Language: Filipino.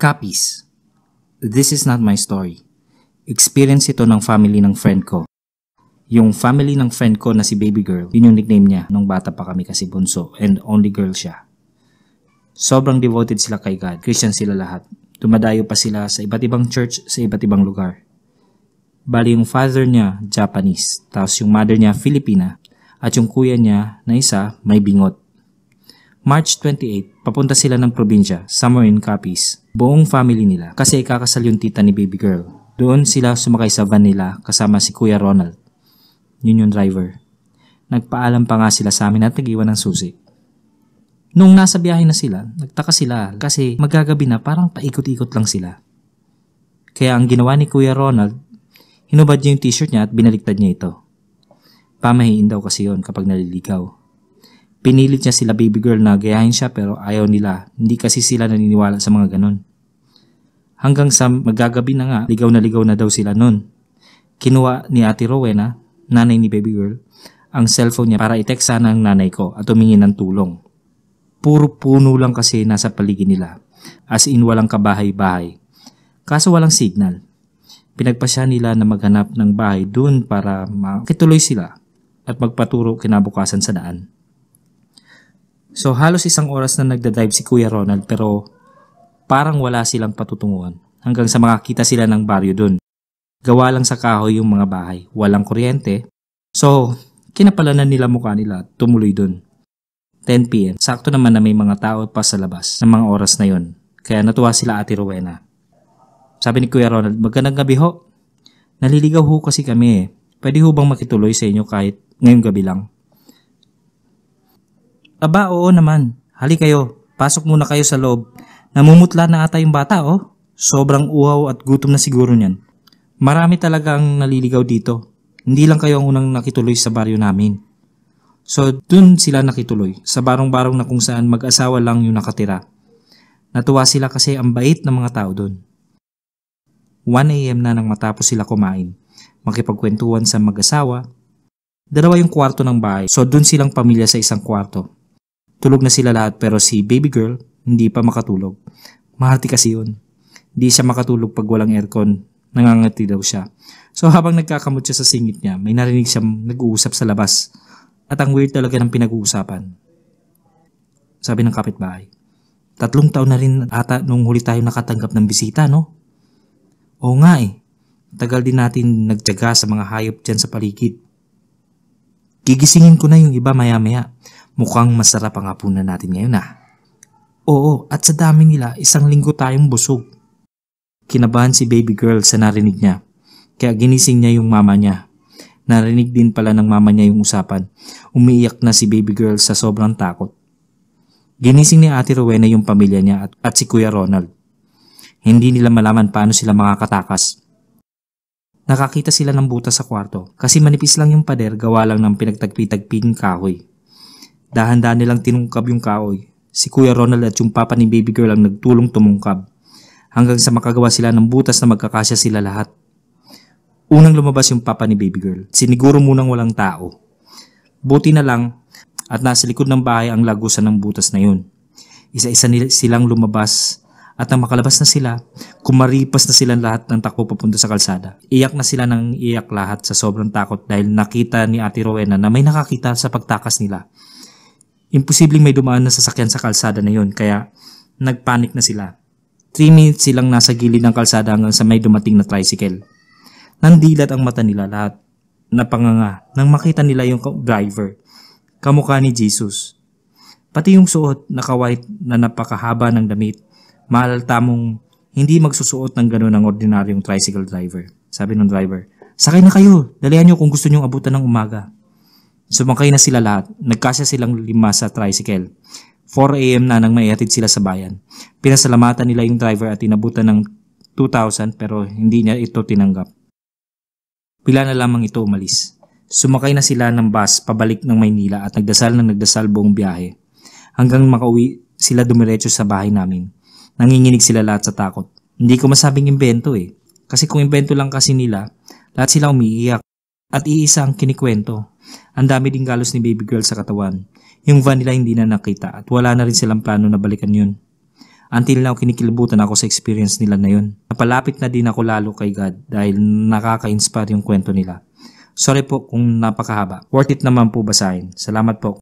Copies. This is not my story. Experience ito ng family ng friend ko. Yung family ng friend ko na si Baby Girl, yun yung nickname niya nung bata pa kami kasi bunso and only girl siya. Sobrang devoted sila kay God. Christian sila lahat. Dumadayo pa sila sa iba't ibang church sa iba't ibang lugar. Bali yung father niya, Japanese. Tapos yung mother niya, Filipina. At yung kuya niya na isa, may bingot. March 28, papunta sila ng probinsya, somewhere in Capiz. Buong family nila kasi kakasal yung tita ni Baby Girl. Doon sila sumakay sa van nila kasama si Kuya Ronald. Yun yung driver. Nagpaalam pa nga sila sa amin at nag-iwan ng susi. Nung nasa biyahe na sila, nagtaka sila kasi magagabi na parang paikot-ikot lang sila. Kaya ang ginawa ni Kuya Ronald, hinubad niya yung t-shirt niya at binaliktad niya ito. Pamahiin daw kasi yon kapag naliligaw. Pinilit niya sila Baby Girl na gayahin siya pero ayaw nila. Hindi kasi sila naniniwala sa mga ganon. Hanggang sa magagabi na nga, ligaw na daw sila nun. Kinuha ni Ate Rowena, nanay ni Baby Girl, ang cellphone niya para i-text sana ang nanay ko at humingi ng tulong. Puro puno lang kasi nasa paligid nila. As in walang kabahay-bahay. Kaso walang signal. Pinagpasya nila na maghanap ng bahay dun para makituloy sila at magpaturo kinabukasan sa daan. So halos isang oras na nagdadrive si Kuya Ronald pero parang wala silang patutunguhan hanggang sa makakita sila ng baryo dun. Gawa lang sa kahoy yung mga bahay, walang kuryente. So kinapalanan nila mukha nila at tumuloy dun. 10 p.m. Sakto naman na may mga tao pa sa labas ng mga oras na yon. Kaya natuwa sila Ate Rowena. Sabi ni Kuya Ronald, magandang gabi ho. Naliligaw ho kasi kami eh. Pwede ho bang makituloy sa inyo kahit ngayong gabi lang? Aba, oo naman. Hali kayo. Pasok muna kayo sa loob. Namumutla na ata yung bata, oh. Sobrang uhaw at gutom na siguro niyan. Marami talagang naliligaw dito. Hindi lang kayo ang unang nakituloy sa baryo namin. So, dun sila nakituloy. Sa barong-barong na kung saan mag-asawa lang yung nakatira. Natuwa sila kasi ang bait ng mga tao dun. 1 a.m. na nang matapos sila kumain. Makipagkwentuhan sa mag-asawa. Dalawa yung kwarto ng bahay. So, dun silang pamilya sa isang kwarto. Tulog na sila lahat pero si Baby Girl hindi pa makatulog. Mahati kasi yun. Hindi siya makatulog pag walang aircon. Nangangati daw siya. So habang nagkakamot siya sa singit niya, may narinig siyang nag-uusap sa labas. At ang weird talaga ng pinag-uusapan. Sabi ng kapitbahay, 3 taon na rin ata nung huli tayo nakatanggap ng bisita, no? Oo nga eh. Tagal din natin nagtiyaga sa mga hayop dyan sa paligid. Gigisingin ko na yung iba maya-maya. Mukhang masarap ang hapunan natin ngayon ah. Oo, at sa dami nila, 1 linggo tayong busog. Kinabahan si Baby Girl sa narinig niya. Kaya ginising niya yung mama niya. Narinig din pala ng mama niya yung usapan. Umiiyak na si Baby Girl sa sobrang takot. Ginising ni Ate Rowena yung pamilya niya at si Kuya Ronald. Hindi nila malaman paano sila makakatakas. Nakakita sila ng butas sa kwarto kasi manipis lang yung pader gawa lang ng pinagtagpi-tagping kahoy. Dahan-dahan nilang tinungkab yung kahoy. Si Kuya Ronald at yung papa ni Baby Girl ang nagtulong tumungkab hanggang sa makagawa sila ng butas na magkakasya sila lahat. Unang lumabas yung papa ni Baby Girl. Siniguro munang walang tao. Buti na lang at nasa likod ng bahay ang lagusan ng butas na yun. Isa-isa silang lumabas at nang makalabas na sila, kumaripas na silang lahat ng takbo papunta sa kalsada. Iyak na sila ng iyak lahat sa sobrang takot dahil nakita ni Ate Rowena na may nakakita sa pagtakas nila. Imposibleng may dumaan na sasakyan sa kalsada na yun kaya nagpanik na sila. 3 minutes silang nasa gilid ng kalsada hanggang sa may dumating na tricycle. Nandilat ang mata nila lahat. Napanganga nang makita nila yung driver. Kamukha ni Jesus. Pati yung suot naka-white na napakahaba ng damit. Mahalata mong hindi magsusuot ng gano'n ang ordinaryong tricycle driver. Sabi ng driver, sakay na kayo. Dalihan nyo kung gusto nyong abutan ng umaga. Sumakay na sila lahat. Nagkasya silang 5 sa tricycle. 4 a.m. na nang maihatid sila sa bayan. Pinasalamatan nila yung driver at inabutan ng 2,000 pero hindi niya ito tinanggap. Bigla na lamang ito umalis. Sumakay na sila ng bus pabalik ng Maynila at nagdasal buong biyahe. Hanggang makauwi sila dumiretso sa bahay namin. Nanginginig sila lahat sa takot. Hindi ko masabing imbento eh. Kasi kung imbento lang kasi nila, lahat sila umiiyak. At iisa ang kinikwento. Ang dami din galos ni Baby Girl sa katawan. Yung van nila hindi na nakita at wala na rin silang plano na balikan yun. Until now, kinikilabutan ako sa experience nila na yun. Napalapit na din ako lalo kay God dahil nakaka-inspire yung kwento nila. Sorry po kung napakahaba. Worth it naman po basahin. Salamat po.